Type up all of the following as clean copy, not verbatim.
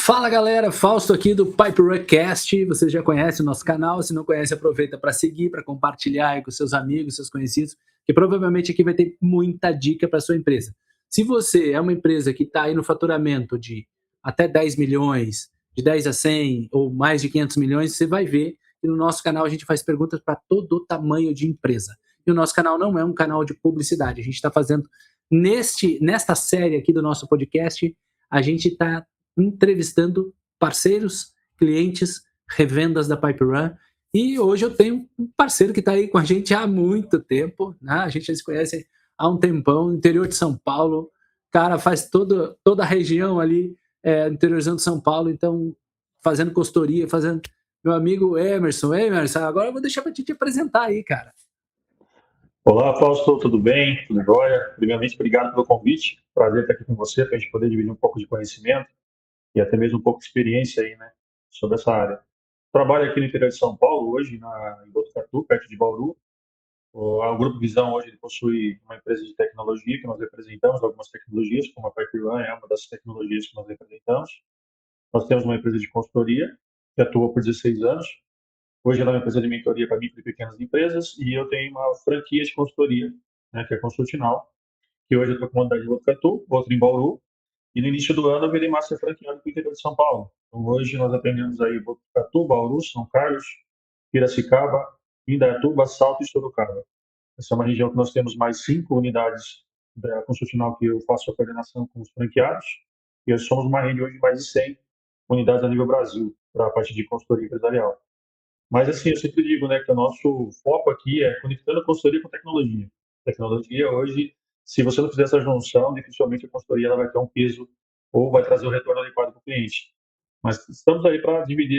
Fala galera, Fausto aqui do PipeRuckcast. Vocês já conhecem o nosso canal, se não conhece, aproveita para seguir, para compartilhar aí com seus amigos, seus conhecidos, que provavelmente aqui vai ter muita dica para sua empresa. Se você é uma empresa que está aí no faturamento de até 10 milhões, de 10 a 100 ou mais de 500 milhões, você vai ver que no nosso canal a gente faz perguntas para todo o tamanho de empresa. E o nosso canal não é um canal de publicidade, a gente está fazendo nesta série aqui do nosso podcast, a gente está entrevistando parceiros, clientes, revendas da PipeRun. E hoje eu tenho um parceiro que está aí com a gente há muito tempo, né? A gente já se conhece há um tempão, no interior de São Paulo. Cara, faz toda a região ali, interiorzão de São Paulo, então fazendo consultoria, fazendo. Meu amigo Emerson, agora eu vou deixar para te apresentar aí, cara. Olá, Fausto, tudo bem? Tudo jóia? Primeiramente, obrigado pelo convite. Prazer estar aqui com você para a gente poder dividir um pouco de conhecimento e até mesmo um pouco de experiência aí, né, sobre essa área. Trabalho aqui no interior de São Paulo, hoje em Botucatu, perto de Bauru. O Grupo Visão hoje ele possui uma empresa de tecnologia que nós representamos, algumas tecnologias, como a PipeRun é uma das tecnologias que nós representamos. Nós temos uma empresa de consultoria que atua por 16 anos. Hoje ela é uma empresa de mentoria para micro e pequenas empresas e eu tenho uma franquia de consultoria, né, que é a Consultinal, que hoje eu estou com uma unidade em Botucatu, outra em Bauru, e no início do ano eu virei master franqueado para o interior de São Paulo. Então hoje nós atendemos aí Botucatu, Bauru, São Carlos, Piracicaba, Indaiatuba, Salto e Sorocaba. Essa é uma região que nós temos mais 5 unidades da Consultinal que eu faço a coordenação com os franqueados, e nós somos uma rede hoje de mais de 100 unidades a nível Brasil, para a parte de consultoria empresarial. Mas, assim, eu sempre digo, né, que o nosso foco aqui é conectando a consultoria com tecnologia. Tecnologia, hoje, se você não fizer essa junção, dificilmente a consultoria ela vai ter um peso ou vai trazer o retorno adequado para o cliente. Mas estamos aí para dividir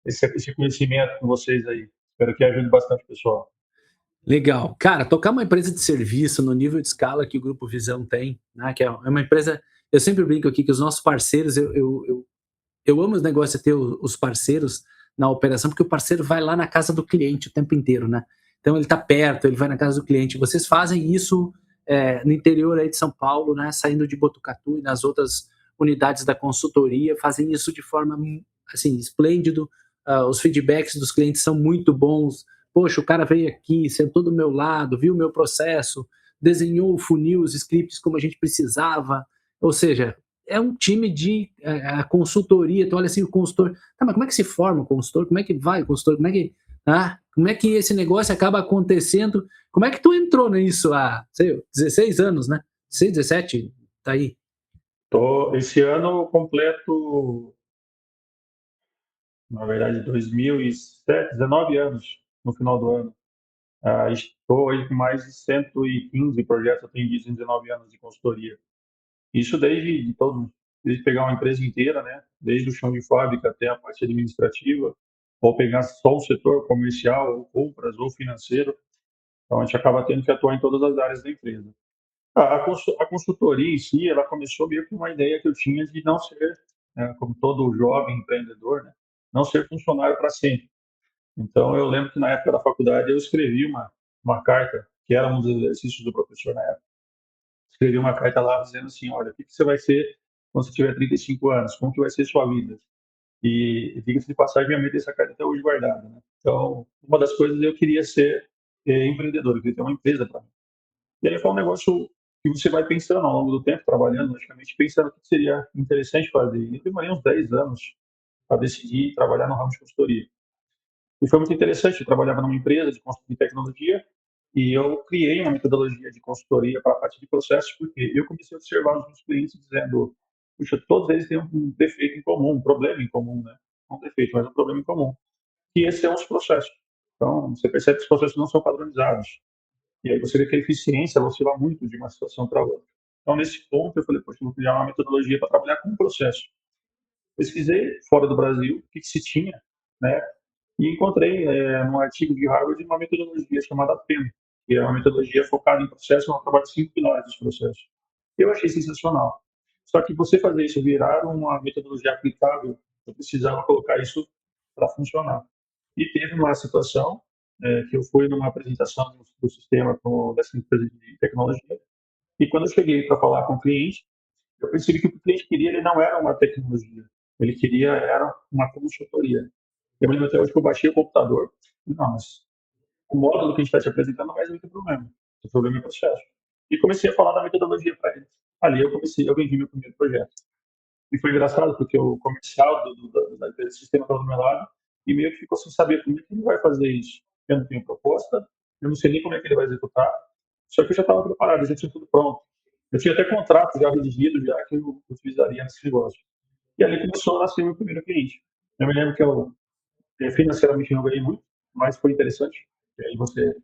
esse conhecimento com vocês aí. Espero que ajude bastante o pessoal. Legal. Cara, tocar uma empresa de serviço no nível de escala que o Grupo Visão tem, né, que é uma empresa. Eu sempre brinco aqui que os nossos parceiros, eu amo os negócios de ter os parceiros na operação, porque o parceiro vai lá na casa do cliente o tempo inteiro, né? Então ele está perto, ele vai na casa do cliente. Vocês fazem isso no interior aí de São Paulo, né? Saindo de Botucatu e nas outras unidades da consultoria, fazem isso de forma assim esplêndido. Os feedbacks dos clientes são muito bons. Poxa, o cara veio aqui, sentou do meu lado, viu o meu processo, desenhou o funil, os scripts como a gente precisava. Ou seja, é um time de a consultoria. Tu olha assim, o consultor. Tá, mas como é que se forma o consultor? Como é que vai o consultor? Como é que esse negócio acaba acontecendo? Como é que tu entrou nisso há, sei, 16 anos, né? 16, 17, tá aí. Esse ano eu completo, na verdade, 2007, 19 anos no final do ano. Estou aí com mais de 115 projetos atendidos em 19 anos de consultoria. Isso desde pegar uma empresa inteira, né? Desde o chão de fábrica até a parte administrativa, ou pegar só o setor comercial, ou compras, ou financeiro. Então, a gente acaba tendo que atuar em todas as áreas da empresa. A consultoria em si, ela começou meio que uma ideia que eu tinha de não ser, né, como todo jovem empreendedor, né, não ser funcionário para sempre. Então, eu lembro que na época da faculdade eu escrevi uma carta, que era um dos exercícios do professor na época. Escrevi uma carta lá dizendo assim, olha, o que você vai ser quando você tiver 35 anos? Como que vai ser sua vida? E diga-se de passagem, minha mãe tem essa carta até hoje guardada, né? Então, uma das coisas eu queria ser empreendedor, eu queria ter uma empresa para mim. E aí foi um negócio que você vai pensando ao longo do tempo, trabalhando, logicamente, pensando o que seria interessante fazer. E eu demorei uns 10 anos para decidir trabalhar no ramo de consultoria. E foi muito interessante, eu trabalhava numa empresa de tecnologia e eu criei uma metodologia de consultoria para a parte de processos, porque eu comecei a observar os meus clientes dizendo, puxa, todos eles têm um defeito em comum, um problema em comum, né? Não um defeito, mas um problema em comum. E esse é os processos. Então, você percebe que os processos não são padronizados. E aí você vê que a eficiência oscila muito de uma situação para outra. Então, nesse ponto, eu falei, poxa, eu vou criar uma metodologia para trabalhar com o processo. Pesquisei fora do Brasil o que se tinha, né? E encontrei num artigo de Harvard uma metodologia chamada PEM, que é uma metodologia focada em processo, ela trabalha 5 pilares dos processos. Eu achei sensacional. Só que você fazer isso virar uma metodologia aplicável, eu precisava colocar isso para funcionar. E teve uma situação que eu fui numa apresentação do sistema dessa empresa de tecnologia, e quando eu cheguei para falar com o cliente, eu percebi que o que o cliente queria ele não era uma tecnologia, Ele queria era uma consultoria. Eu me lembro até hoje que eu baixei o computador. Não, mas o módulo que a gente está te apresentando não vai resolver o problema. O problema é o processo. E comecei a falar da metodologia para ele. Ali eu vendi meu primeiro projeto. E foi engraçado, porque o comercial da empresa de sistema estava do meu lado e meio que ficou sem saber como é que ele vai fazer isso. Eu não tenho proposta, eu não sei nem como é que ele vai executar, só que eu já estava preparado, eu já tinha tudo pronto. Eu tinha até contrato já redigido, já que eu utilizaria nesse negócio. E ali começou a nascer meu primeiro cliente. Eu me lembro que financeiramente não ganhei muito, mas foi interessante. E aí você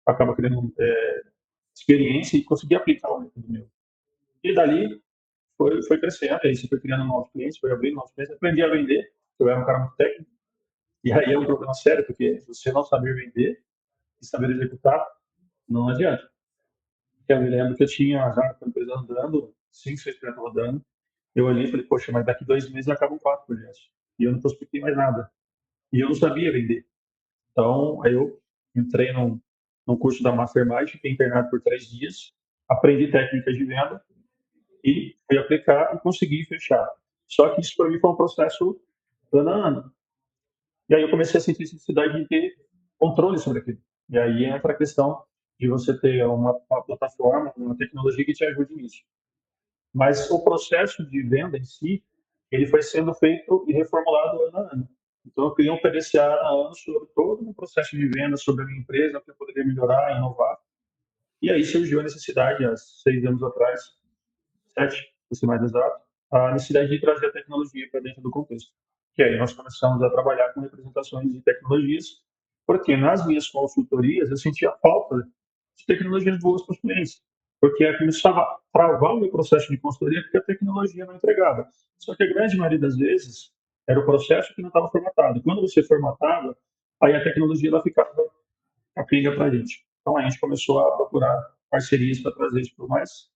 acaba criando experiência e conseguir aplicar o método meu. E dali foi crescendo, aí você foi criando novos clientes, foi abrindo novos clientes, aprendi a vender, eu era um cara muito técnico, e aí é um problema sério, porque você não saber vender e saber executar, não adianta. Eu me lembro que eu tinha já a empresa andando, 5, 6 projetos rodando, eu olhei e falei, poxa, mas daqui 2 meses acabam 4 projetos, e eu não prospectei mais nada, e eu não sabia vender. Então, aí eu entrei num curso da Mastermind, fiquei internado por 3 dias, aprendi técnicas de venda, e fui aplicar e consegui fechar. Só que isso para mim foi um processo ano a ano. E aí eu comecei a sentir necessidade de ter controle sobre aquilo. E aí entra a questão de você ter uma plataforma, uma tecnologia que te ajude nisso. Mas o processo de venda em si, ele foi sendo feito e reformulado ano a ano. Então eu criei um PDCA há anos sobre todo o processo de venda, sobre a minha empresa, o que eu poderia melhorar, inovar. E aí surgiu a necessidade, há 6 anos atrás, 7, para ser mais exato, a necessidade de trazer a tecnologia para dentro do contexto. Que aí nós começamos a trabalhar com representações de tecnologias, porque nas minhas consultorias eu sentia falta de tecnologias boas para os clientes, porque eu começava a travar o meu processo de consultoria porque a tecnologia não entregava. Só que a grande maioria das vezes era o processo que não estava formatado. Quando você formatava, aí a tecnologia ela ficava capenga para a gente. Então a gente começou a procurar parcerias para trazer isso para mais.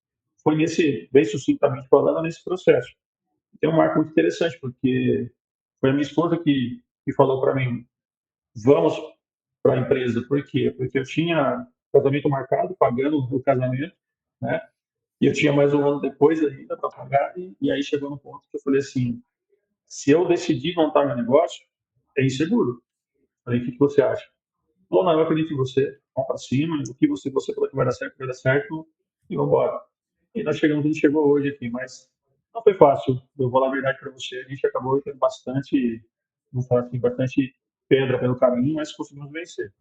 Foi nesse, bem sucintamente falando, nesse processo. Tem um marco muito interessante, porque foi a minha esposa que falou para mim: vamos para a empresa. Por quê? Porque eu tinha casamento marcado, pagando o casamento, né? E eu tinha mais um ano depois ainda para pagar, e aí chegou no ponto que eu falei assim: se eu decidir montar meu negócio, é inseguro. Eu falei, o que você acha? Falou, não, eu acredito em você, vamos para cima, o que você falou que vai dar certo, e vamos embora. E nós chegamos onde chegou hoje aqui, mas não foi fácil, eu vou falar a verdade para você, a gente acabou tendo bastante, vamos falar assim, bastante pedra pelo caminho, mas conseguimos vencer.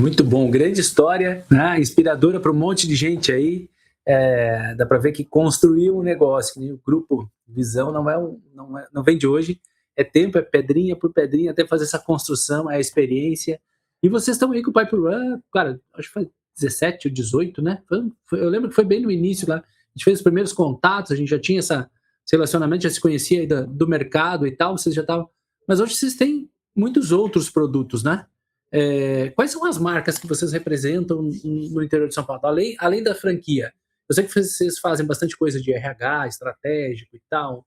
Muito bom, grande história, né? Inspiradora para um monte de gente aí. Dá para ver que construiu um negócio, né? O grupo Visão não vem de hoje, é tempo, é pedrinha por pedrinha até fazer essa construção, é a experiência. E vocês estão aí com o Pipe Run, cara, acho que foi 17 ou 18, né? Eu lembro que foi bem no início lá, a gente fez os primeiros contatos, a gente já tinha esse relacionamento, já se conhecia aí do mercado e tal, vocês já estavam. Mas hoje vocês têm muitos outros produtos, né? Quais são as marcas que vocês representam no interior de São Paulo? Além da franquia, eu sei que vocês fazem bastante coisa de RH, estratégico e tal.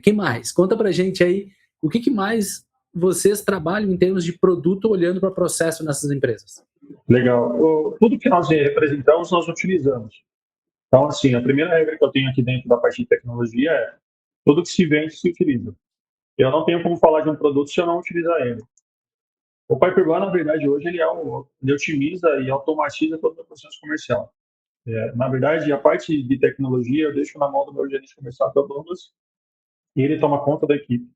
Quem mais? Conta pra gente aí o que mais vocês trabalham em termos de produto olhando para o processo nessas empresas. Legal. Tudo que nós representamos, nós utilizamos. Então, assim, a primeira regra que eu tenho aqui dentro da parte de tecnologia é tudo que se vende, se utiliza. Eu não tenho como falar de um produto se eu não utilizar ele. O Pipeline, na verdade, hoje ele otimiza e automatiza todo o processo comercial. Na verdade, a parte de tecnologia eu deixo na mão do meu gerente comercial, que é o Douglas, e ele toma conta da equipe.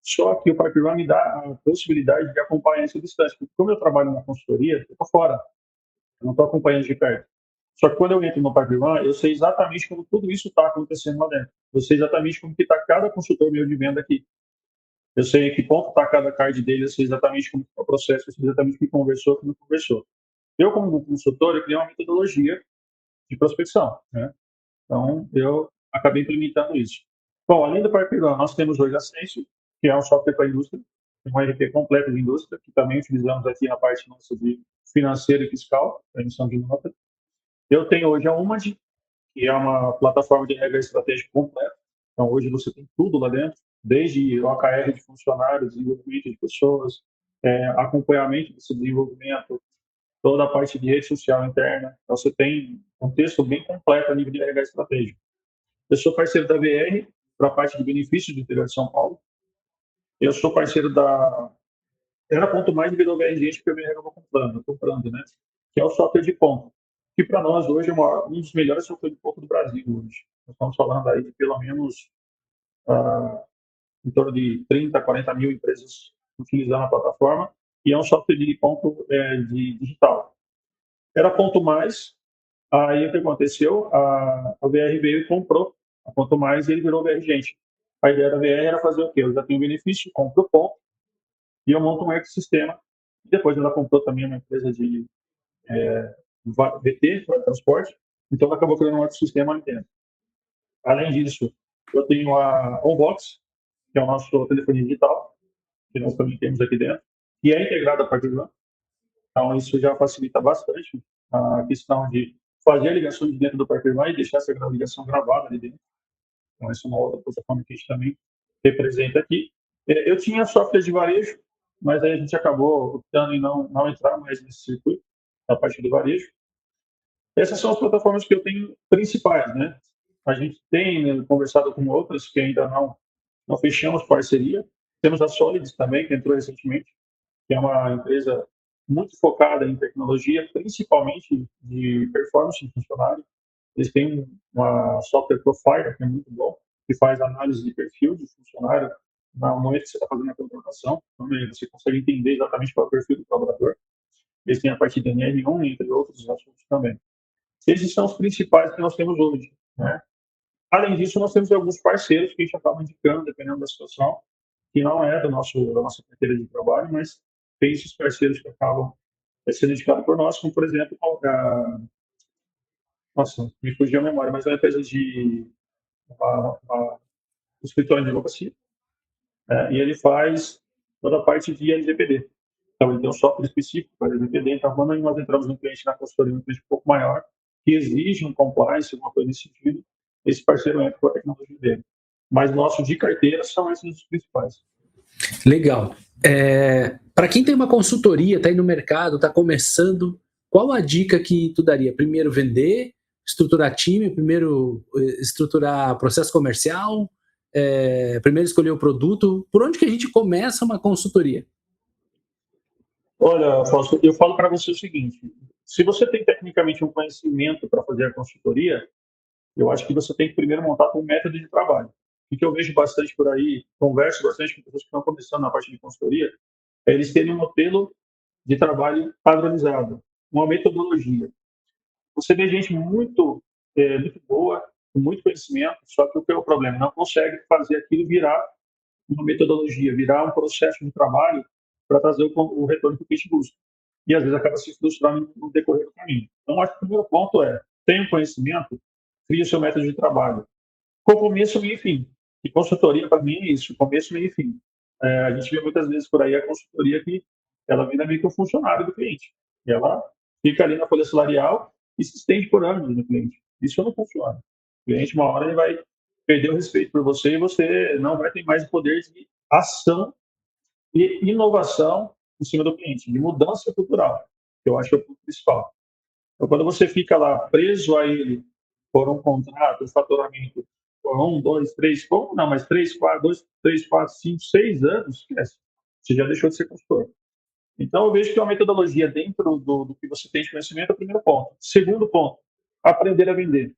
Só que o Pipeline me dá a possibilidade de acompanhar isso à distância, porque como eu trabalho na consultoria, eu estou fora, eu não estou acompanhando de perto. Só que quando eu entro no Pipeline, eu sei exatamente como tudo isso está acontecendo lá dentro. Eu sei exatamente como que está cada consultor meu de venda aqui. Eu sei em que ponto está cada card dele, eu sei exatamente como é o processo, eu sei exatamente o que conversou, o que não conversou. Eu, como consultor, eu criei uma metodologia de prospecção, né? Então, eu acabei implementando isso. Bom, além do Pipeline, nós temos hoje a Sensio, que é um software para a indústria, um RP completo de indústria, que também utilizamos aqui na parte nossa de financeira e fiscal, para emissão de nota. Eu tenho hoje a Umad, que é uma plataforma de regra estratégica completa. Então, hoje você tem tudo lá dentro, desde o OKR de funcionários, desenvolvimento de pessoas, acompanhamento desse desenvolvimento, toda a parte de rede social interna. Então, você tem um texto bem completo a nível de RH estratégico. Eu sou parceiro da VR, para a parte de benefícios do interior de São Paulo. Eu sou parceiro da... Era ponto mais de virou gente que eu venho comprando, né? Que é o software de ponto, que para nós hoje é um dos melhores softwares de ponto do Brasil hoje. Nós estamos falando aí de pelo menos em torno de 30, 40 mil empresas utilizando a plataforma, e é um software de ponto de digital. Era ponto mais, aí o que aconteceu? A VR veio e comprou a ponto mais e ele virou VR gente. A ideia da VR era fazer o quê? Eu já tenho benefício, compro o ponto, e eu monto um ecossistema. Depois ela comprou também uma empresa de VT, para transporte, então ela acabou criando um ecossistema ali dentro. Além disso, eu tenho a Onbox, que é o nosso telefone digital, que nós também temos aqui dentro, e é integrado a partir do ano. Então, isso já facilita bastante a questão de fazer a ligação de dentro do Parkervan e deixar essa ligação gravada ali dentro. Então, essa é uma outra plataforma que a gente também representa aqui. Eu tinha software de varejo, mas aí a gente acabou optando em não entrar mais nesse circuito, a parte do varejo. Essas são as plataformas que eu tenho principais, né? A gente tem conversado com outras que ainda não fechamos parceria. Temos a Solids também, que entrou recentemente, que é uma empresa muito focada em tecnologia, principalmente de performance de funcionário. Eles têm uma software profiler, que é muito bom, que faz análise de perfil de funcionário no momento que você está fazendo a contratação. Então, você consegue entender exatamente qual é o perfil do colaborador. Eles têm a parte de NR1, entre outros assuntos também. Esses são os principais que nós temos hoje, né? Além disso, nós temos alguns parceiros que a gente acaba indicando, dependendo da situação, que não é da nossa carteira de trabalho, mas tem esses parceiros que acabam sendo indicados por nós, como, por exemplo, nossa, me fugiu a memória, mas é uma empresa de escritório de advocacia, e ele faz toda a parte de LGPD. Então, ele tem um software específico para LGPD. Então, quando nós entramos no cliente na consultoria, um cliente um pouco maior, que exige um compliance, alguma coisa nesse sentido, esse parceiro entra com a tecnologia dele. Mas nossos de carteira são esses os principais. Legal. Para quem tem uma consultoria, está aí no mercado, está começando, qual a dica que tu daria? Primeiro vender, estruturar time, primeiro estruturar processo comercial, primeiro escolher o produto. Por onde que a gente começa uma consultoria? Olha, Fausto, eu falo para você o seguinte: se você tem tecnicamente um conhecimento para fazer a consultoria, eu acho que você tem que primeiro montar um método de trabalho. O que eu vejo bastante por aí, converso bastante com pessoas que estão começando na parte de consultoria, é eles terem um modelo de trabalho padronizado, uma metodologia. Você vê gente muito boa, com muito conhecimento, só que o que é o problema? Não consegue fazer aquilo virar uma metodologia, virar um processo de trabalho para trazer o retorno que o cliente busca. E às vezes acaba se frustrando no decorrer do caminho. Então, acho que o primeiro ponto é: tenha um conhecimento, crie o seu método de trabalho. Com começo, meio e fim. E consultoria, para mim, é isso: começo, meio e fim. A gente vê muitas vezes por aí a consultoria que ela vira meio que um funcionário do cliente. E ela fica ali na folha salarial e se estende por anos no cliente. Isso não funciona. O cliente, uma hora, ele vai perder o respeito por você e você não vai ter mais o poder de ação e inovação em cima do cliente, de mudança cultural, que eu acho que é o ponto principal. Então, quando você fica lá preso a ele por um contrato, um faturamento por 1, 2, 3, como não, mas 3, 4, 2, 3, 4, 5, 6 anos, esquece. Você já deixou de ser consultor. Então, eu vejo que uma metodologia dentro do que você tem de conhecimento é o primeiro ponto. Segundo ponto, aprender a vender.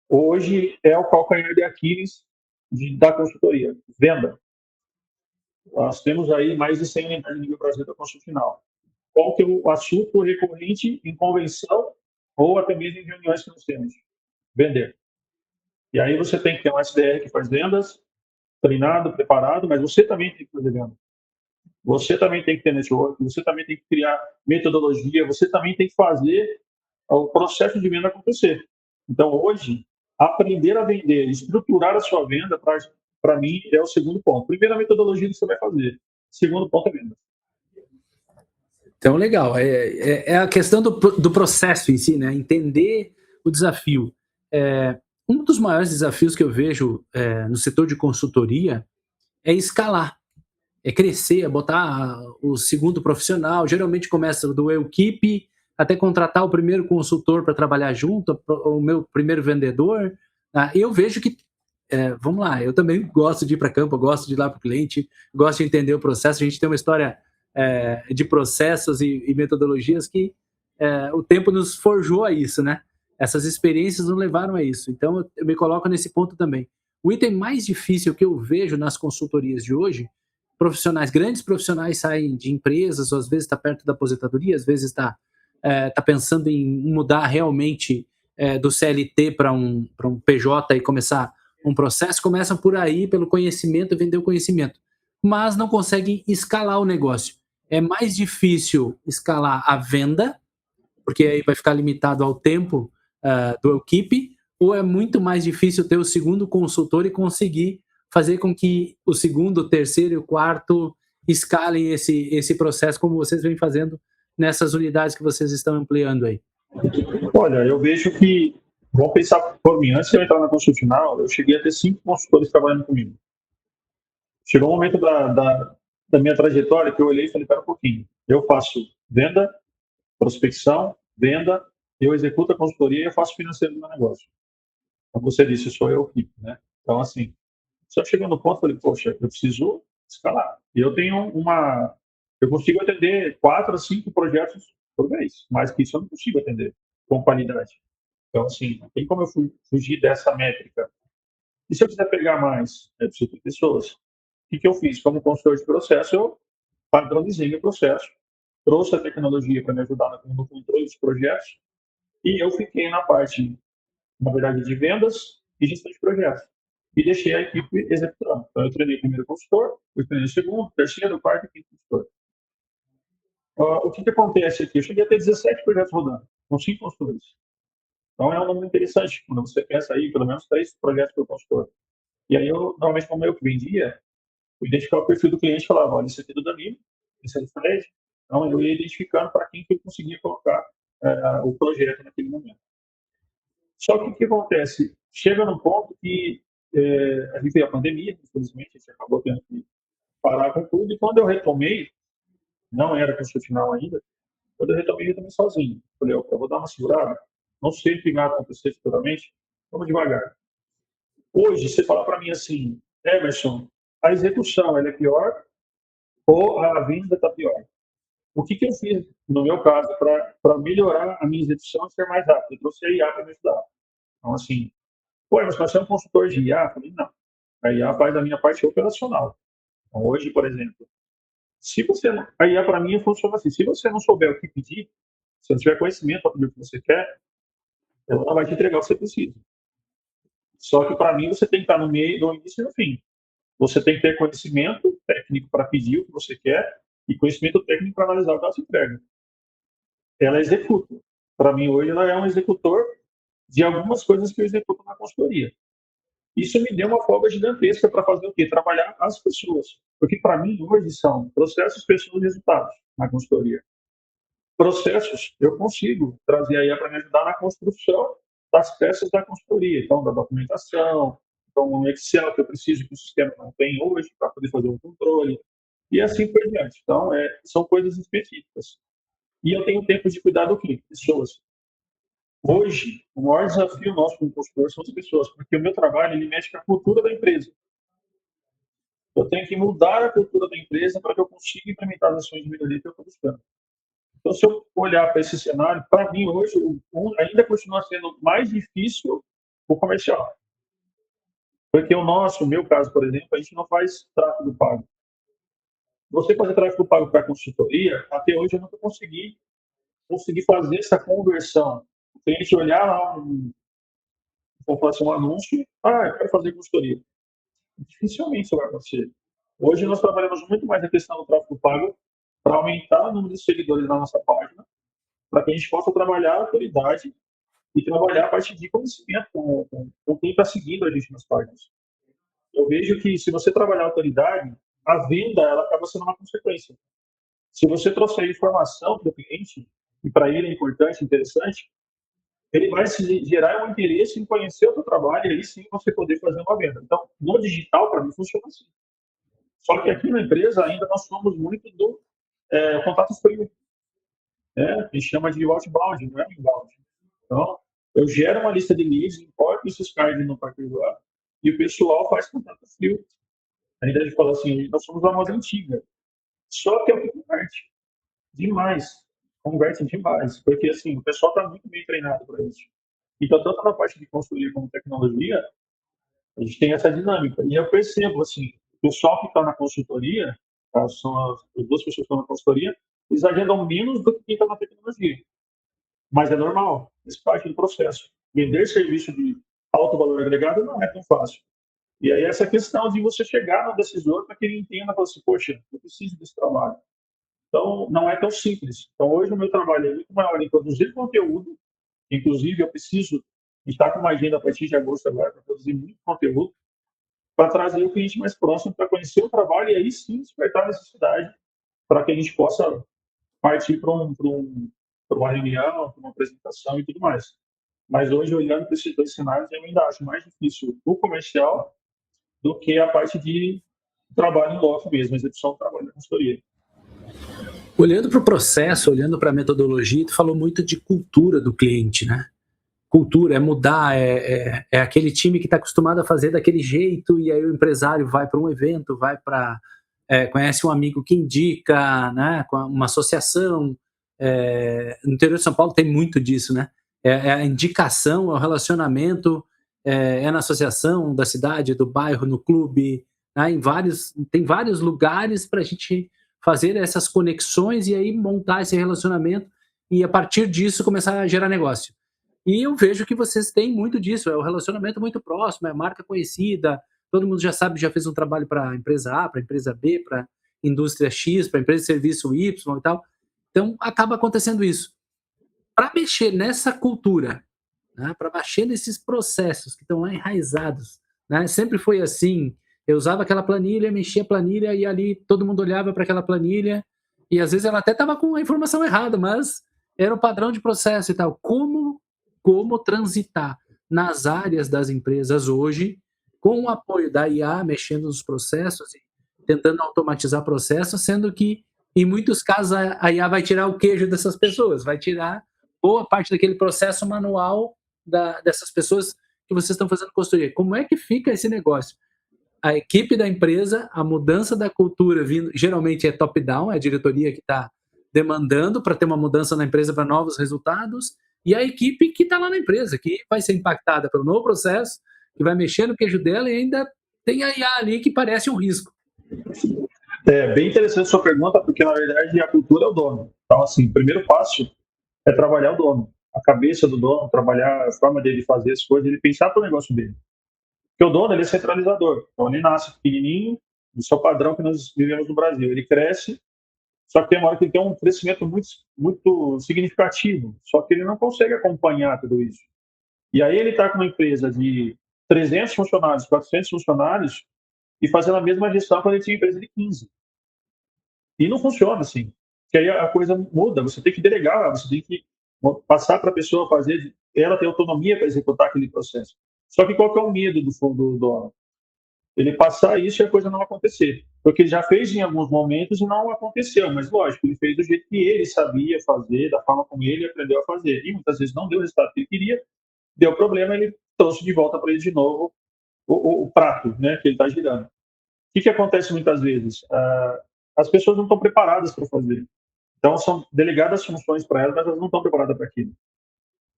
Hoje é o calcanhar de Aquiles da consultoria, venda. Nós temos aí mais de 100 unidades no nível Brasil da construção final. Qual que é o assunto recorrente em convenção ou até mesmo em reuniões que nós temos? Vender. E aí você tem que ter um SDR que faz vendas, treinado, preparado, mas você também tem que fazer venda. Você também tem que ter network, você também tem que criar metodologia, você também tem que fazer o processo de venda acontecer. Então, hoje, aprender a vender, estruturar a sua venda, para mim, é o segundo ponto. Primeiro, a metodologia que você vai fazer. Segundo ponto é venda. Então, legal. É a questão do processo em si, né? Entender o desafio. Um dos maiores desafios que eu vejo no setor de consultoria é escalar, é crescer, é botar o segundo profissional. Geralmente começa do eu keep até contratar o primeiro consultor para trabalhar junto, o meu primeiro vendedor. Eu vejo que vamos lá, eu também gosto de ir para campo, eu gosto de ir lá para o cliente, gosto de entender o processo. A gente tem uma história de processos e metodologias que o tempo nos forjou a isso, né? Essas experiências nos levaram a isso. Então, eu me coloco nesse ponto também. O item mais difícil que eu vejo nas consultorias de hoje, profissionais, grandes profissionais saem de empresas, ou às vezes está perto da aposentadoria, às vezes tá pensando em mudar realmente do CLT para um PJ e começar um processo, começam por aí, pelo conhecimento, vender o conhecimento, mas não conseguem escalar o negócio. É mais difícil escalar a venda, porque aí vai ficar limitado ao tempo do equipe, ou é muito mais difícil ter o segundo consultor e conseguir fazer com que o segundo, o terceiro e o quarto escalem esse processo, como vocês vêm fazendo nessas unidades que vocês estão ampliando aí? Olha, eu vejo que, vamos pensar por mim, antes de eu entrar na consultional, eu cheguei a ter 5 consultores trabalhando comigo. Chegou um momento da minha trajetória que eu olhei e falei, espera um pouquinho, eu faço venda, prospecção, venda, eu executo a consultoria e eu faço financeiro do meu negócio. Como você disse, sou eu equipe, né? Então, assim, só chegou no ponto, falei, poxa, eu preciso escalar. E eu tenho eu consigo atender 4 a 5 projetos por mês, mais que isso eu não consigo atender com qualidade. Então, assim, não tem como eu fugir dessa métrica. E se eu quiser pegar mais, eu preciso de pessoas. O que eu fiz? Como consultor de processo, eu padronizei meu processo, trouxe a tecnologia para me ajudar no controle dos projetos e eu fiquei na parte, na verdade, de vendas e gestão de projetos. E deixei a equipe executando. Então, eu treinei o primeiro consultor, eu treinei o segundo, terceiro, quarto e quinto consultor. O que acontece aqui? Eu cheguei a ter 17 projetos rodando, com 5 consultores. Então, é um número interessante, quando você pensa aí, pelo menos 3 projetos por consultor. E aí, normalmente, como eu que vendia, eu identificava o perfil do cliente e falava, olha, isso aqui é do Danilo, isso é do Fred. Então, eu ia identificando para quem que eu conseguia colocar o projeto naquele momento. Só que o que acontece? Chega num ponto que a gente veio a pandemia, infelizmente, a gente acabou tendo que parar com tudo, e quando eu retomei, não era constitucional ainda, quando eu retomei, eu também sozinho. Falei, eu vou dar uma segurada, não sei o que vai acontecer futuramente, vamos devagar. Hoje, você fala para mim assim, Emerson, a execução ela é pior ou a venda está pior? O que eu fiz, no meu caso, para melhorar a minha execução e ser mais rápido? Eu trouxe a IA para me ajudar. Então, assim, pô, mas você é um consultor de IA? Eu falei, não. A IA faz a minha parte operacional. Então, hoje, por exemplo, se você não, a IA para mim funciona assim, se você não souber o que pedir, se não tiver conhecimento para pedir o que você quer, ela não vai te entregar o que você precisa. Só que para mim você tem que estar no meio, no início e no fim. Você tem que ter conhecimento técnico para pedir o que você quer e conhecimento técnico para analisar o que ela se entrega. Ela executa. Para mim, hoje, ela é um executor de algumas coisas que eu executo na consultoria. Isso me deu uma folga gigantesca para fazer o quê? Trabalhar as pessoas. Porque, para mim, hoje são processos, pessoas e resultados na consultoria. Processos, eu consigo trazer a IA para me ajudar na construção das peças da consultoria. Então, da documentação, então, um Excel que eu preciso que o sistema não tem hoje para poder fazer um controle, e assim por diante. Então, são coisas específicas. E eu tenho tempo de cuidar do quê? Pessoas. Hoje, o maior desafio nosso como consultor são as pessoas, porque o meu trabalho ele mexe com a cultura da empresa. Eu tenho que mudar a cultura da empresa para que eu consiga implementar as ações de melhoria que eu estou buscando. Então, se eu olhar para esse cenário, para mim hoje ainda continua sendo mais difícil o comercial. Porque o meu caso, por exemplo, a gente não faz tráfego pago. Você fazer tráfego pago para a consultoria, até hoje eu nunca consegui fazer essa conversão. O cliente olhar lá vou fazer um anúncio, eu quero fazer consultoria. Dificilmente isso vai acontecer. Hoje nós trabalhamos muito mais na questão do tráfego pago para aumentar o número de seguidores na nossa página, para que a gente possa trabalhar a autoridade e trabalhar a partir de conhecimento com quem está seguindo a gente nas páginas. Eu vejo que se você trabalhar a autoridade, a venda ela acaba sendo uma consequência. Se você trouxer informação para o cliente, e para ele é importante, interessante, ele vai se gerar um interesse em conhecer o seu trabalho e aí sim você poder fazer uma venda. Então, no digital, para mim, funciona assim. Só que aqui na empresa ainda nós somos muito do contato frio. A gente chama de outbound, não é inbound. Então, eu gero uma lista de leads, importo esses cards no particular e o pessoal faz contato frio. A gente fala assim, nós somos uma moda antiga, só que é o que converte demais, porque assim, o pessoal está muito bem treinado para isso. Então, tanto na parte de consultoria como tecnologia, a gente tem essa dinâmica. E eu percebo, assim, o pessoal que está na consultoria, tá, são as duas pessoas que estão na consultoria, eles agendam menos do que quem está na tecnologia. Mas é normal, faz parte do processo. Vender serviço de alto valor agregado não é tão fácil. E aí essa questão de você chegar no decisor para que ele entenda, falar assim, poxa, eu preciso desse trabalho. Então, não é tão simples. Então, hoje o meu trabalho é muito maior em produzir conteúdo, inclusive eu preciso estar com uma agenda a partir de agosto agora para produzir muito conteúdo, para trazer o cliente mais próximo, para conhecer o trabalho e aí sim despertar a necessidade para que a gente possa partir para uma reunião, para uma apresentação e tudo mais. Mas hoje, olhando para esses dois cenários, eu ainda acho mais difícil o comercial do que a parte de trabalho em loco mesmo, a execução do trabalho da consultoria. Olhando para o processo, olhando para a metodologia, tu falou muito de cultura do cliente, né? Cultura é mudar, é aquele time que está acostumado a fazer daquele jeito e aí o empresário vai para um evento, vai para conhece um amigo que indica, né? Com uma associação. No interior de São Paulo tem muito disso, né? É a indicação, é o relacionamento, é na associação da cidade, do bairro, no clube, né? Tem vários lugares para a gente fazer essas conexões e aí montar esse relacionamento e a partir disso começar a gerar negócio. E eu vejo que vocês têm muito disso, é o relacionamento muito próximo, é marca conhecida, todo mundo já sabe, já fez um trabalho para a empresa A, para a empresa B, para indústria X, para a empresa de serviço Y e tal. Então acaba acontecendo isso. Para mexer nessa cultura, né, para mexer nesses processos que estão lá enraizados, né, sempre foi assim. Eu usava aquela planilha, mexia a planilha e ali todo mundo olhava para aquela planilha e às vezes ela até estava com a informação errada, mas era o padrão de processo e tal. Como transitar nas áreas das empresas hoje com o apoio da IA, mexendo nos processos e tentando automatizar processos, sendo que em muitos casos a IA vai tirar o queijo dessas pessoas, vai tirar boa parte daquele processo manual dessas pessoas que vocês estão fazendo consultoria. Como é que fica esse negócio? A equipe da empresa, a mudança da cultura vindo, geralmente é top-down, é a diretoria que está demandando para ter uma mudança na empresa para novos resultados, e a equipe que está lá na empresa, que vai ser impactada pelo novo processo, que vai mexer no queijo dela e ainda tem a IA ali que parece um risco. É bem interessante a sua pergunta, porque na verdade a cultura é o dono. Então, assim, o primeiro passo é trabalhar o dono, a cabeça do dono, trabalhar a forma dele fazer as coisas, ele pensar para o negócio dele. Porque o dono ele é centralizador. Então, ele nasce pequenininho, no seu padrão que nós vivemos no Brasil. Ele cresce, só que tem uma hora que ele tem um crescimento muito significativo, só que ele não consegue acompanhar tudo isso. E aí ele está com uma empresa de 300 funcionários, 400 funcionários, e fazendo a mesma gestão quando ele tinha empresa de 15. E não funciona assim. Que aí a coisa muda, você tem que delegar, você tem que passar para a pessoa fazer, ela tem autonomia para executar aquele processo. Só que qual que é o medo do dono? Ele passar isso e a coisa não acontecer. Porque ele já fez em alguns momentos e não aconteceu, mas lógico, ele fez do jeito que ele sabia fazer, da forma como ele aprendeu a fazer. E muitas vezes não deu o resultado que ele queria, deu problema, ele trouxe de volta para ele de novo o prato, né, que ele está girando. O que acontece muitas vezes? As pessoas não estão preparadas para fazer. Então, são delegadas funções para elas, mas elas não estão preparadas para aquilo.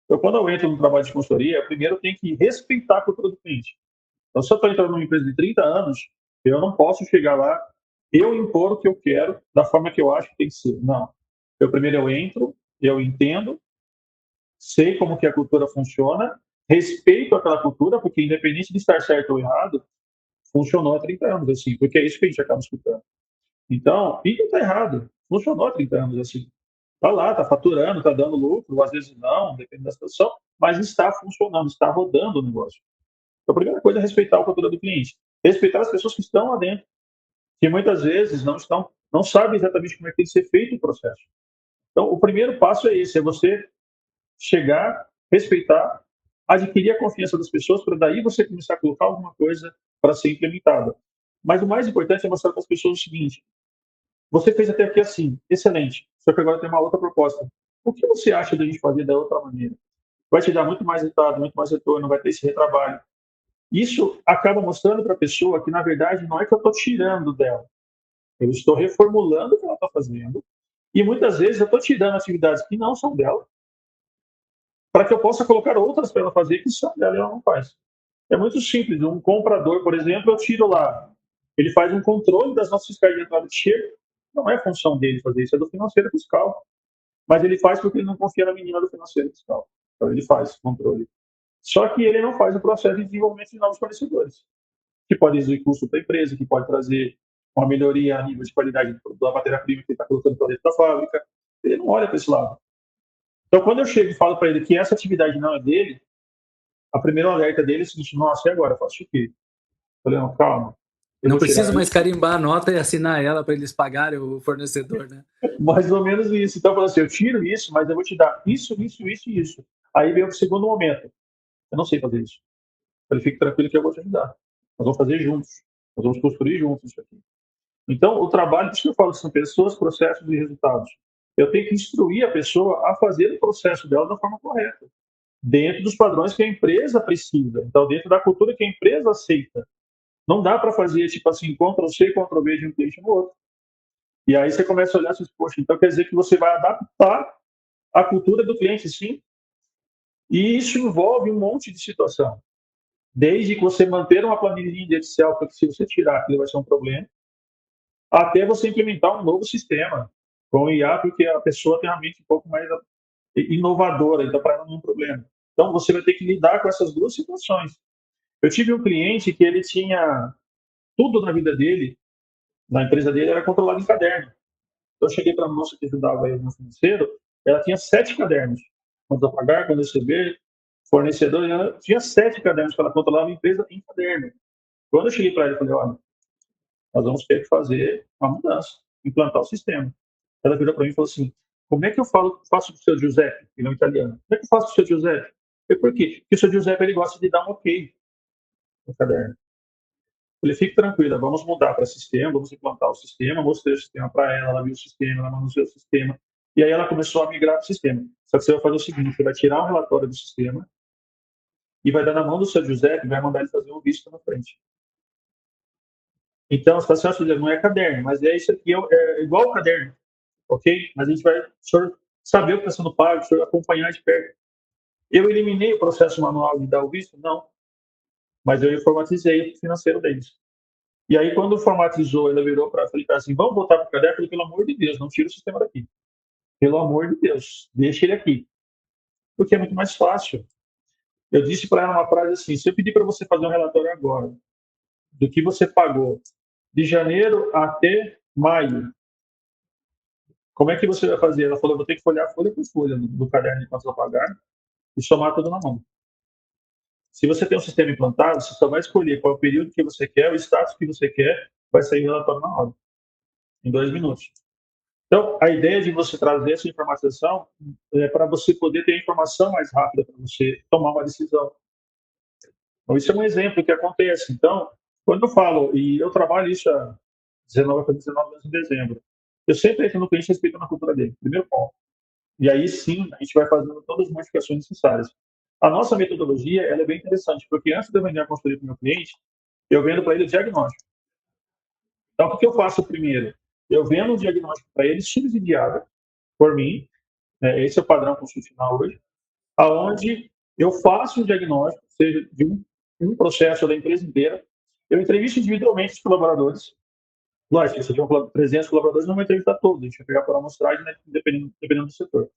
Então, quando eu entro no trabalho de consultoria, primeiro eu tenho que respeitar a cultura do cliente. Então, se eu estou entrando numa empresa de 30 anos, eu não posso chegar lá, eu impor o que eu quero, da forma que eu acho que tem que ser. Não. Primeiro eu entro, eu entendo, sei como que a cultura funciona, respeito aquela cultura, porque independente de estar certo ou errado, funcionou há 30 anos, assim, porque é isso que a gente acaba escutando. Então, e não está errado, funcionou há 30 anos, assim. Está lá, está faturando, está dando lucro, às vezes não, depende da situação, mas está funcionando, está rodando o negócio. Então, a primeira coisa é respeitar a cultura do cliente. Respeitar as pessoas que estão lá dentro, que muitas vezes não sabem exatamente como é que tem que ser feito o processo. Então, o primeiro passo é esse, é você chegar, respeitar, adquirir a confiança das pessoas, para daí você começar a colocar alguma coisa para ser implementada. Mas o mais importante é mostrar para as pessoas o seguinte: você fez até aqui assim, excelente, só que agora tem uma outra proposta. O que você acha de a gente fazer da outra maneira? Vai te dar muito mais resultado, muito mais retorno, vai ter esse retrabalho. Isso acaba mostrando para a pessoa que, na verdade, não é que eu estou tirando dela, eu estou reformulando o que ela está fazendo, e muitas vezes eu estou tirando atividades que não são dela, para que eu possa colocar outras para ela fazer que são dela e ela não faz. É muito simples. Um comprador, por exemplo, eu tiro lá, ele faz um controle das nossas fiscais de entrada de cheiro, não é função dele fazer isso, é do financeiro fiscal. Mas ele faz porque ele não confia na menina do financeiro fiscal. Então ele faz esse controle. Só que ele não faz o processo de desenvolvimento de novos fornecedores, que pode reduzir custo para a empresa, que pode trazer uma melhoria a nível de qualidade da matéria-prima que ele está colocando para dentro da fábrica. Ele não olha para esse lado. Então, quando eu chego e falo para ele que essa atividade não é dele, a primeira alerta dele é o seguinte: nossa, e agora? Eu faço o quê? Eu falei: não, calma. Eu Não vou preciso tirar mais isso. carimbar a nota e assinar ela para eles pagarem o fornecedor, né? Mais ou menos isso. Então, eu falo assim: eu tiro isso, mas eu vou te dar isso, isso, isso e isso. Aí vem o segundo momento. Eu não sei fazer isso. Ele fique tranquilo que eu vou te ajudar. Nós vamos fazer juntos. Nós vamos construir juntos isso aqui. Então, o trabalho, por isso que eu falo, são pessoas, processos e resultados. Eu tenho que instruir a pessoa a fazer o processo dela da forma correta, dentro dos padrões que a empresa precisa. Então, dentro da cultura que a empresa aceita. Não dá para fazer, tipo assim, Ctrl-C, Ctrl-V de um cliente no outro. E aí você começa a olhar e diz, poxa, então quer dizer que você vai adaptar a cultura do cliente, sim. E isso envolve um monte de situação. Desde que você manter uma planilha de Excel, porque se você tirar aquilo vai ser um problema, até você implementar um novo sistema com o IA, porque a pessoa tem uma mente um pouco mais inovadora, então para ela não é um problema. Então você vai ter que lidar com essas duas situações. Eu tive um cliente que ele tinha tudo na vida dele, na empresa dele, era controlado em caderno. Então eu cheguei para a moça que ajudava ele no financeiro, ela tinha 7 cadernos. Quando a pagar, quando receber, fornecedor, ela tinha 7 cadernos para ela controlar a empresa em caderno. Quando eu cheguei para ela, eu falei: olha, nós vamos ter que fazer uma mudança, implantar o sistema. Ela virou para mim e falou assim: como é que eu faço para o seu Giuseppe, que não é italiano? Como é que eu faço para o seu Giuseppe? Eu, por quê? Porque o seu Giuseppe ele gosta de dar um ok no caderno. Ele fique tranquila, vamos mudar para sistema, vamos implantar o sistema, mostrei o sistema para ela, ela viu o sistema, ela manuseou o sistema, e aí ela começou a migrar para o sistema. Só que você vai fazer o seguinte: você vai tirar um relatório do sistema e vai dar na mão do seu Giuseppe e vai mandar ele fazer um visto na frente. Então, as pessoas acham que não é caderno, mas é isso aqui, é igual o caderno, ok? Mas a gente vai, o senhor saber o que está sendo pago, o senhor acompanhar de perto. Eu eliminei o processo manual de dar o visto? Não, mas eu informatizei o financeiro deles. E aí, quando formatizou, ela virou para falei assim: vamos voltar para o caderno? Eu falei: pelo amor de Deus, não tira o sistema daqui. Pelo amor de Deus, deixa ele aqui. Porque é muito mais fácil. Eu disse para ela uma frase assim: se eu pedir para você fazer um relatório agora do que você pagou de janeiro até maio, como é que você vai fazer? Ela falou: eu vou ter que folhear folha por folha do caderno de contas a pagar e somar tudo na mão. Se você tem um sistema implantado, você só vai escolher qual é o período que você quer, o status que você quer, vai sair o relatório na hora, em 2 minutos. Então, a ideia de você trazer essa informação é para você poder ter a informação mais rápida para você tomar uma decisão. Então, isso é um exemplo que acontece. Então, quando eu falo, e eu trabalho isso há 19 anos em dezembro, eu sempre entro no cliente respeitando a cultura dele, primeiro ponto. E aí sim, a gente vai fazendo todas as modificações necessárias. A nossa metodologia ela é bem interessante, porque antes de eu vender a consultoria para o meu cliente, eu vendo para ele o diagnóstico. Então, o que eu faço primeiro? Eu vendo um diagnóstico para ele subsidiado por mim, né? Esse é o padrão constitucional hoje, aonde eu faço um diagnóstico, seja de um processo da empresa inteira, eu entrevisto individualmente os colaboradores. Lógico, se eu tiver 300 colaboradores, não vou entrevistar todos, a gente vai pegar por amostragem, né, dependendo do setor.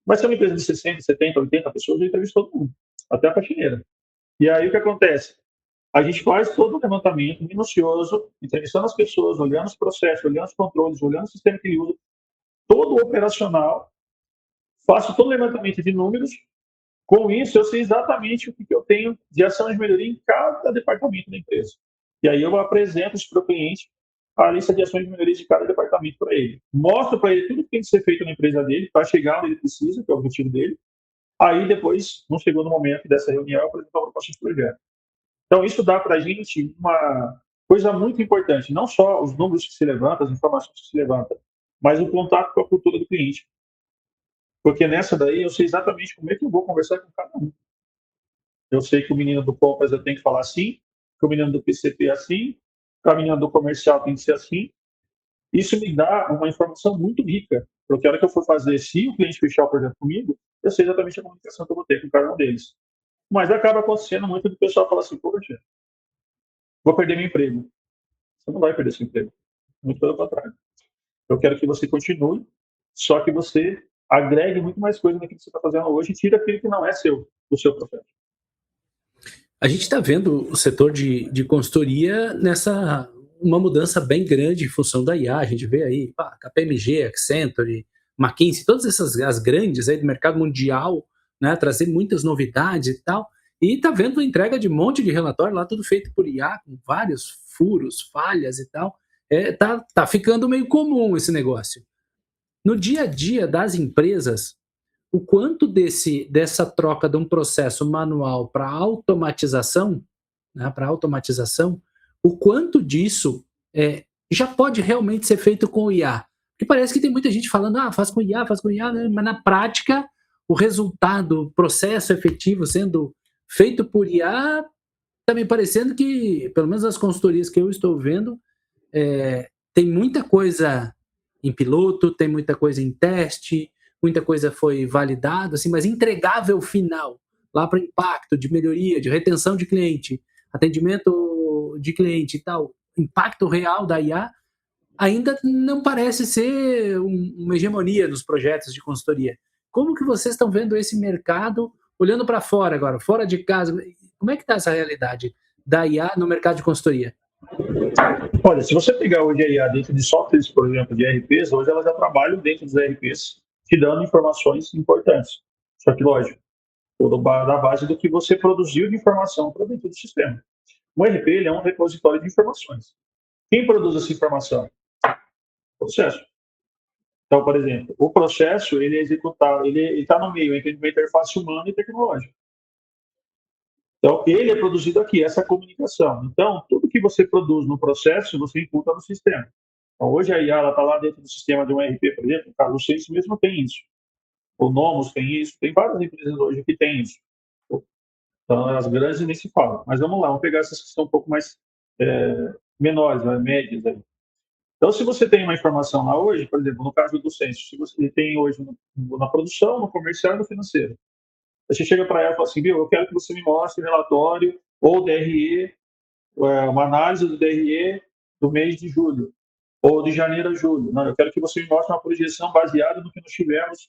Mas se é uma empresa de 60, 70, 80 pessoas, eu entrevisto todo mundo, até a faxineira. E aí o que acontece? A gente faz todo o levantamento minucioso, entrevistando as pessoas, olhando os processos, olhando os controles, olhando o sistema que ele usa, todo o operacional, faço todo o levantamento de números. Com isso, eu sei exatamente o que eu tenho de ação de melhoria em cada departamento da empresa. E aí eu apresento isso para o cliente, a lista de ações de melhoria de cada departamento para ele. Mostro para ele tudo que tem que ser feito na empresa dele, para chegar onde ele precisa, que é o objetivo dele. Aí, depois, no segundo momento dessa reunião, eu apresento a proposta de projeto. Então, isso dá para a gente uma coisa muito importante, não só os números que se levantam, as informações que se levantam, mas o contato com a cultura do cliente. Porque nessa daí eu sei exatamente como é que eu vou conversar com cada um. Eu sei que o menino do compras eu tenho que falar assim, que o menino do PCP é assim, que a menina do comercial tem que ser assim. Isso me dá uma informação muito rica, porque a hora que eu for fazer, se o cliente fechar o projeto comigo, eu sei exatamente a comunicação que eu vou ter com cada um deles. Mas acaba acontecendo muito do pessoal falar assim, poxa, vou perder meu emprego. Você não vai perder seu emprego. Muito pelo contrário. Eu quero que você continue, só que você agregue muito mais coisa naquilo que você está fazendo hoje e tira aquilo que não é seu, do seu processo. A gente está vendo o setor de consultoria nessa uma mudança bem grande em função da IA. A gente vê aí KPMG, Accenture, McKinsey, todas essas as grandes aí do mercado mundial, né, trazer muitas novidades e tal. E está vendo a entrega de um monte de relatório lá, tudo feito por IA, com vários furos, falhas e tal. Tá ficando meio comum esse negócio. No dia a dia das empresas, o quanto dessa troca de um processo manual para automatização, né, para automatização, o quanto disso já pode realmente ser feito com o IA? Porque parece que tem muita gente falando, faz com IA, né? Mas na prática, o resultado, o processo efetivo sendo feito por IA, está me parecendo que, pelo menos as consultorias que eu estou vendo, tem muita coisa em piloto, tem muita coisa em teste, muita coisa foi validada, assim, mas entregável final, lá para impacto de melhoria, de retenção de cliente, atendimento de cliente e tal, impacto real da IA, ainda não parece ser uma hegemonia nos projetos de consultoria. Como que vocês estão vendo esse mercado, olhando para fora agora, fora de casa? Como é que está essa realidade da IA no mercado de consultoria? Olha, se você pegar hoje a IA dentro de softwares, por exemplo, de ERPs, hoje elas já trabalham dentro dos ERPs, te dando informações importantes. Só que, lógico, tudo da base do que você produziu de informação para dentro do sistema. O ERP ele é um repositório de informações. Quem produz essa informação? O processo. Então, por exemplo, o processo ele é executado, ele está no meio entre uma interface humana e tecnológica. Então, ele é produzido aqui, essa comunicação. Então, tudo que você produz no processo, você imputa no sistema. Então, hoje a IA está lá dentro do sistema de um ERP, por exemplo, o Carlos Sense mesmo tem isso. O Nomos tem isso, tem várias empresas hoje que têm isso. Então, as grandes nem se falam. Mas vamos lá, vamos pegar essas que são um pouco mais menores, né, médias. Aí. Então, se você tem uma informação lá hoje, por exemplo, no caso do Sense, se você tem hoje na produção, no comercial e no financeiro, você chega para ela e fala assim, viu, eu quero que você me mostre o relatório ou DRE, uma análise do DRE do mês de julho, ou de janeiro a julho. Não, eu quero que você me mostre uma projeção baseada no que nós tivemos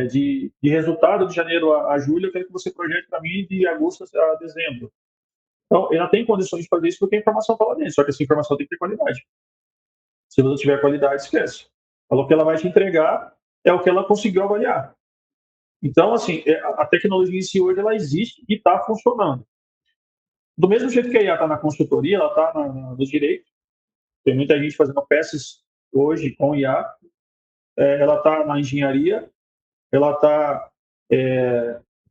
de resultado de janeiro a julho, eu quero que você projete para mim de agosto a dezembro. Então, ela tem condições de fazer isso porque a informação está lá dentro, só que essa informação tem que ter qualidade. Se não tiver qualidade, esquece. O que ela vai te entregar é o que ela conseguiu avaliar. Então, assim, a tecnologia em si hoje ela existe e está funcionando. Do mesmo jeito que a IA está na consultoria, ela está no direito. Tem muita gente fazendo peças hoje com IA. Ela está na engenharia, ela está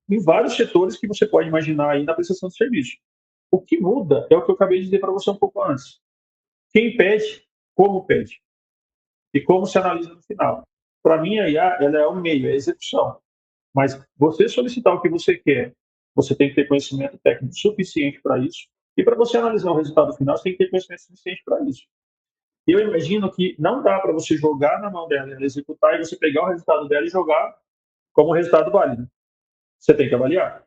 em vários setores que você pode imaginar aí na prestação de serviço. O que muda é o que eu acabei de dizer para você um pouco antes. Quem pede, como pede e como se analisa no final. Para mim, a IA ela é o meio, é a execução. Mas você solicitar o que você quer, você tem que ter conhecimento técnico suficiente para isso. E para você analisar o resultado final, você tem que ter conhecimento suficiente para isso. E eu imagino que não dá para você jogar na mão dela, ela executar e você pegar o resultado dela e jogar como resultado válido. Você tem que avaliar.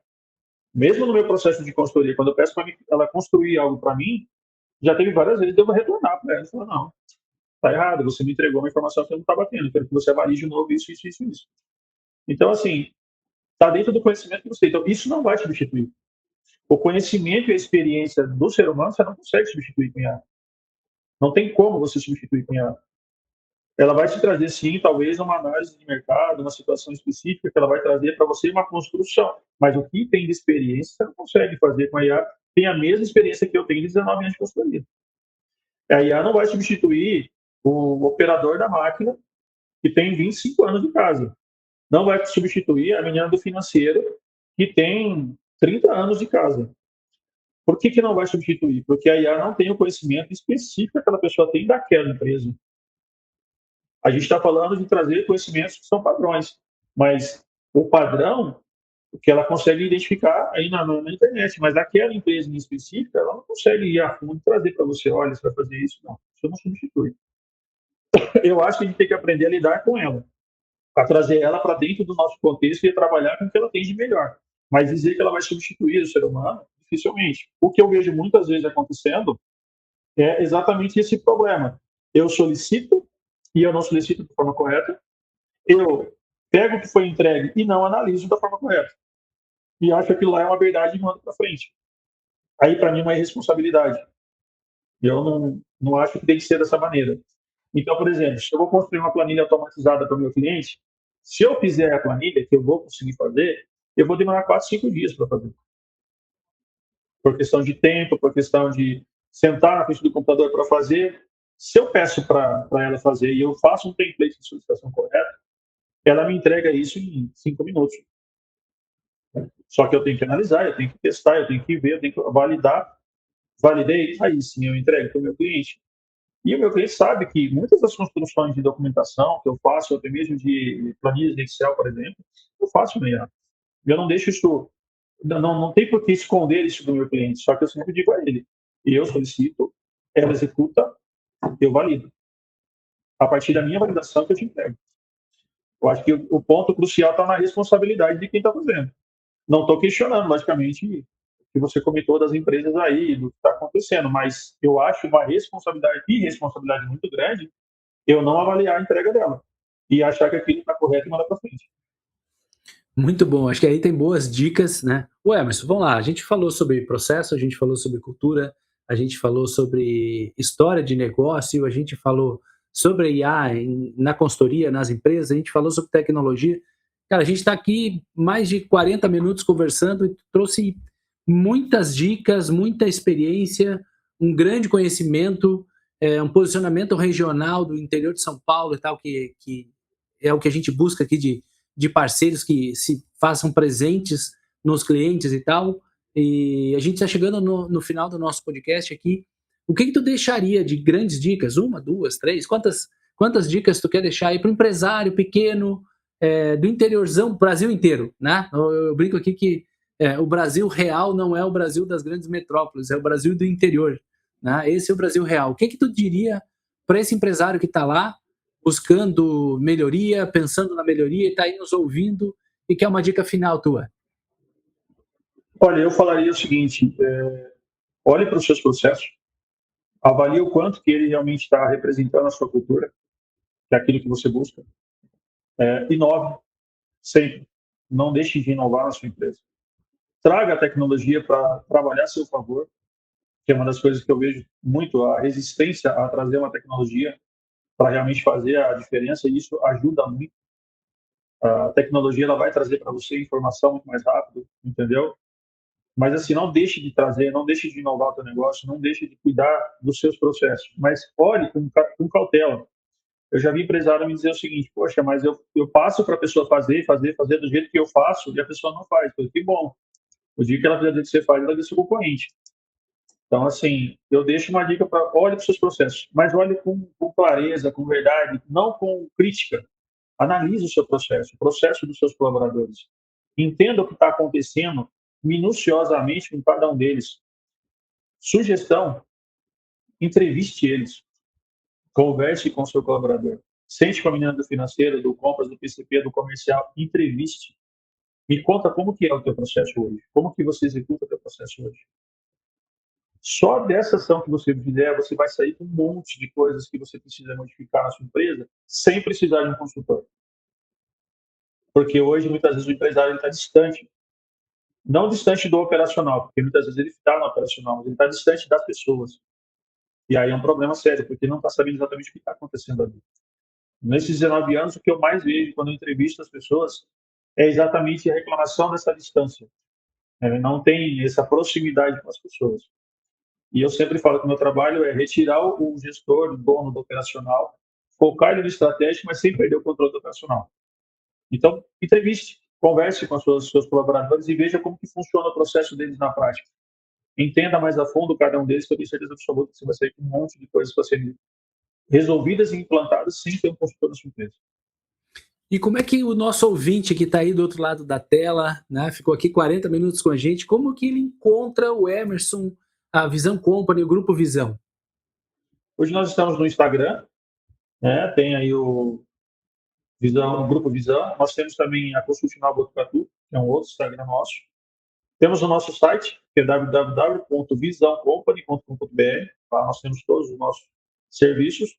Mesmo no meu processo de consultoria, quando eu peço para ela construir algo para mim, já teve várias vezes de eu retornar para ela e falar, não, está errado, você me entregou uma informação que eu não está batendo, quero que você avalie de novo isso, isso, isso, isso. Então, assim, está dentro do conhecimento que você tem. Então, isso não vai substituir. O conhecimento e a experiência do ser humano você não consegue substituir com IA. Não tem como você substituir com IA. Ela vai te trazer, sim, talvez uma análise de mercado, uma situação específica que ela vai trazer para você uma construção. Mas o que tem de experiência você não consegue fazer com a IA. Tem a mesma experiência que eu tenho de 19 anos de consultoria. A IA não vai substituir o operador da máquina que tem 25 anos de casa. Não vai substituir a menina do financeiro que tem 30 anos de casa. Por que não vai substituir? Porque a IA não tem o conhecimento específico que aquela pessoa tem daquela empresa. A gente está falando de trazer conhecimentos que são padrões, mas o padrão Porque ela consegue identificar aí na internet, mas aquela empresa em específica, ela não consegue ir a fundo e trazer para você, olha, você vai fazer isso. Não, isso não substitui. Eu acho que a gente tem que aprender a lidar com ela, a trazer ela para dentro do nosso contexto e a trabalhar com o que ela tem de melhor. Mas dizer que ela vai substituir o ser humano, dificilmente. O que eu vejo muitas vezes acontecendo é exatamente esse problema. Eu solicito e eu não solicito de forma correta, eu pego o que foi entregue e não analiso da forma correta. E acho que aquilo lá é uma verdade e mando para frente. Aí, para mim, é uma irresponsabilidade. Eu não acho que tem que ser dessa maneira. Então, por exemplo, se eu vou construir uma planilha automatizada para o meu cliente, se eu fizer a planilha, que eu vou conseguir fazer, eu vou demorar 4, 5 dias para fazer. Por questão de tempo, por questão de sentar na frente do computador para fazer. Se eu peço para ela fazer e eu faço um template de solicitação correta, ela me entrega isso em 5 minutos. Só que eu tenho que analisar, eu tenho que testar, eu tenho que ver, eu tenho que validar. Validei, aí sim eu entrego para o meu cliente. E o meu cliente sabe que muitas das construções de documentação que eu faço, até mesmo de planilhas de Excel, por exemplo, eu faço no IA. Eu não deixo isso, não tem por que esconder isso do meu cliente, só que eu sempre digo a ele, eu solicito, ela executa, eu valido. A partir da minha validação que eu te entrego. Eu acho que o ponto crucial está na responsabilidade de quem está fazendo. Não estou questionando, logicamente, o que você comentou das empresas aí, do que está acontecendo, mas eu acho uma responsabilidade e responsabilidade muito grande eu não avaliar a entrega dela e achar que aquilo está correto e mandar para frente. Muito bom, acho que aí tem boas dicas, né. Ué, mas vamos lá, a gente falou sobre processo, a gente falou sobre cultura, a gente falou sobre história de negócio, a gente falou sobre IA na consultoria, nas empresas, a gente falou sobre tecnologia. Cara, a gente está aqui mais de 40 minutos conversando e trouxe muitas dicas, muita experiência, um grande conhecimento, um posicionamento regional do interior de São Paulo e tal, que é o que a gente busca aqui de parceiros que se façam presentes nos clientes e tal. E a gente está chegando no final do nosso podcast aqui. O que tu deixaria de grandes dicas? Uma, duas, três? Quantas dicas tu quer deixar aí para o empresário pequeno do interiorzão, Brasil inteiro, né? Eu brinco aqui que o Brasil real não é o Brasil das grandes metrópoles, é o Brasil do interior, né? Esse é o Brasil real. O que tu diria para esse empresário que está lá buscando melhoria, pensando na melhoria e está aí nos ouvindo e quer uma dica final tua? Olha, eu falaria o seguinte: olhe para os seus processos, avalie o quanto que ele realmente está representando a sua cultura, que é aquilo que você busca, inove sempre. Não deixe de inovar na sua empresa. Traga a tecnologia para trabalhar a seu favor, que é uma das coisas que eu vejo muito, a resistência a trazer uma tecnologia para realmente fazer a diferença, e isso ajuda muito. A tecnologia ela vai trazer para você informação muito mais rápido, entendeu? Mas assim, não deixe de trazer, não deixe de inovar o seu negócio, não deixe de cuidar dos seus processos, mas olhe com cautela. Eu já vi empresário me dizer o seguinte: poxa, mas eu passo para a pessoa fazer do jeito que eu faço e a pessoa não faz. Eu, que bom, o dia que ela fizer do jeito que você faz, ela é seu concorrente. Então, assim, eu deixo uma dica para olhe para os seus processos, mas olhe com clareza, com verdade, não com crítica. Analise o processo dos seus colaboradores. Entenda o que está acontecendo minuciosamente com cada um deles. Sugestão: entreviste eles, converse com o seu colaborador. Sente com a menina do financeiro, do compras, do PCP, do comercial, entreviste. Me conta como que é o teu processo hoje, como que você executa o teu processo hoje. Só dessa ação que você fizer, você vai sair com um monte de coisas que você precisa modificar na sua empresa, sem precisar de um consultor. Porque hoje, muitas vezes, o empresário está distante. Não distante do operacional, porque muitas vezes ele está no operacional, mas ele está distante das pessoas. E aí é um problema sério, porque não está sabendo exatamente o que está acontecendo ali. Nesses 19 anos, o que eu mais vejo quando eu entrevisto as pessoas é exatamente a reclamação dessa distância. Não tem essa proximidade com as pessoas. E eu sempre falo que o meu trabalho é retirar o gestor, o dono do operacional, focar ele no estratégico, mas sem perder o controle do operacional. Então, entreviste, converse com os seus colaboradores e veja como que funciona o processo deles na prática. Entenda mais a fundo cada um deles, que eu tenho certeza absoluta que você vai sair com um monte de coisas para serem resolvidas e implantadas sem ter um consultor na sua empresa. E como é que o nosso ouvinte que está aí do outro lado da tela, né, ficou aqui 40 minutos com a gente, como que ele encontra o Emerson, a Visão Company, o Grupo Visão? Hoje nós estamos no Instagram, né? Tem aí o Visão, o Grupo Visão. Nós temos também a Consultional Botucatu, que é um outro Instagram nosso. Temos o nosso site, que é www.visãocompany.com.br. Lá nós temos todos os nossos serviços.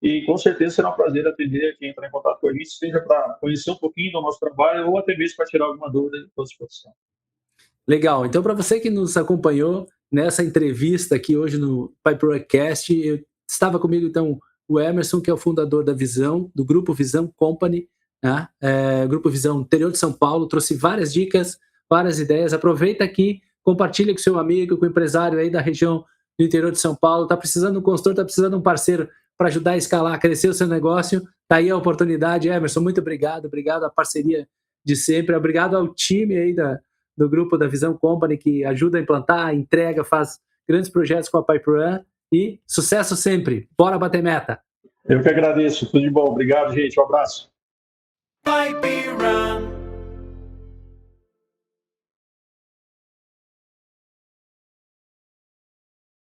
E com certeza será um prazer atender quem entrar em contato com a gente, seja para conhecer um pouquinho do nosso trabalho ou até mesmo para tirar alguma dúvida de toda disposição. Legal. Então, para você que nos acompanhou nessa entrevista aqui hoje no PipeWreckcast, estava comigo, então, o Emerson, que é o fundador da Visão, do Grupo Visão Company, né? Grupo Visão interior de São Paulo, trouxe várias dicas, várias ideias. Aproveita aqui, compartilha com seu amigo, com o empresário aí da região do interior de São Paulo. Está precisando de um consultor, está precisando de um parceiro para ajudar a escalar, a crescer o seu negócio. Está aí a oportunidade. Emerson, muito obrigado. Obrigado à parceria de sempre. Obrigado ao time aí do grupo da Visão Company, que ajuda a implantar, entrega, faz grandes projetos com a PipeRun. E sucesso sempre. Bora bater meta. Eu que agradeço. Tudo de bom. Obrigado, gente. Um abraço. Pipe